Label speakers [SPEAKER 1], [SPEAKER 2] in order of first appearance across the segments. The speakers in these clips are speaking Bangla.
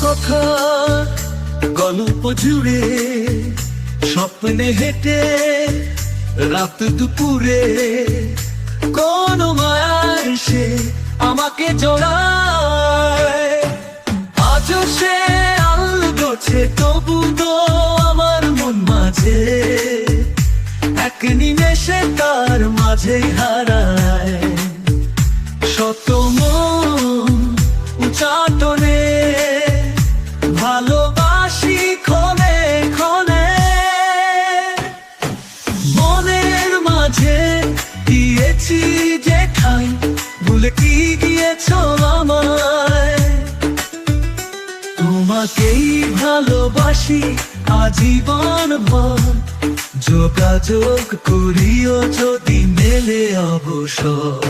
[SPEAKER 1] কথা গল্প জুড়ে স্বপ্নে হেঁটে রাত দুপুরে কোন মায়া এসে আমাকে জড়ায়। আজও সে আলগোছে তবু তো আমার মন মাঝে এক নিমেষে তার মাঝে হারায়। শত মন উচাটনে ভালোবাসি ক্ষণে ক্ষণে, মনের মাঝে দিয়েছি যে ঠাই ভুলে কি গিয়েছ আমায়। তোমাকেই ভালোবাসি আজীবন ভর, যোগাযোগ করিও যদি মেলে অবসর।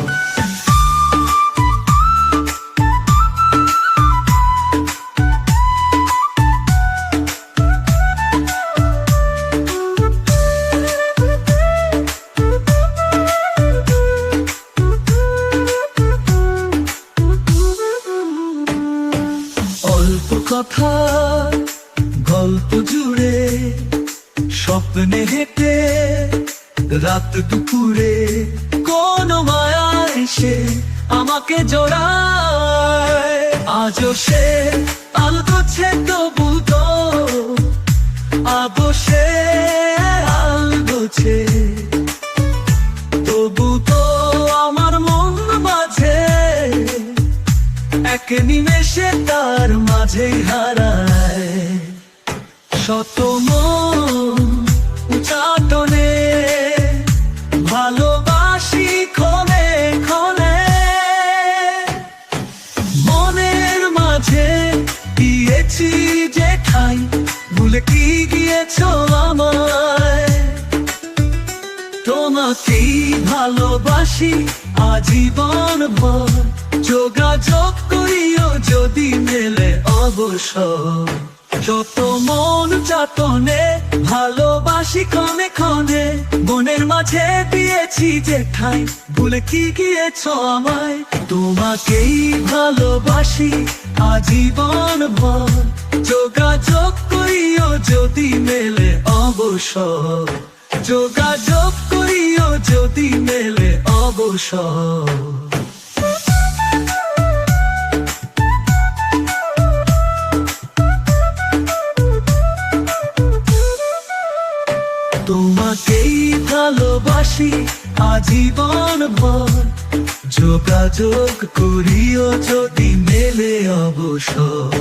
[SPEAKER 1] অল্প কথা গল্প জুড়ে স্বপ্নে হেঁটে রাত দুপুরে কোন মায়া এসে আমাকে জড়ায়। আজও সে আলগোছে তবু তো আবসে আলগোছে তবু তো আমার মন মাঝে এক নিমেষে তার মাঝে হারায়। শত মন উচাটনে ভালোবাসি ক্ষণে ক্ষণে, মনের মাঝে দিয়েছি যে ঠাই ভুলে কি গিয়েছ আমায়। তোমাকেই ভালোবাসি আজীবন ভর, যোগাযোগ করিও যদি মেলে অবসর। যত মন চাতনে ভালোবাসি ক্ষণে ক্ষণে, মনের মাঝে দিয়েছি যে ঠাই ভুলে কি গিয়েছ আমায়। তোমাকেই ভালোবাসি আজীবন ভর, যোগাযোগ করিও যদি মেলে অবসর। যোগাযোগ করিও যদি মেলে অবসর। তোমাকেই ভালোবাসি আজীবন ভর, যোগাযোগ করিও যদি মেলে অবসর।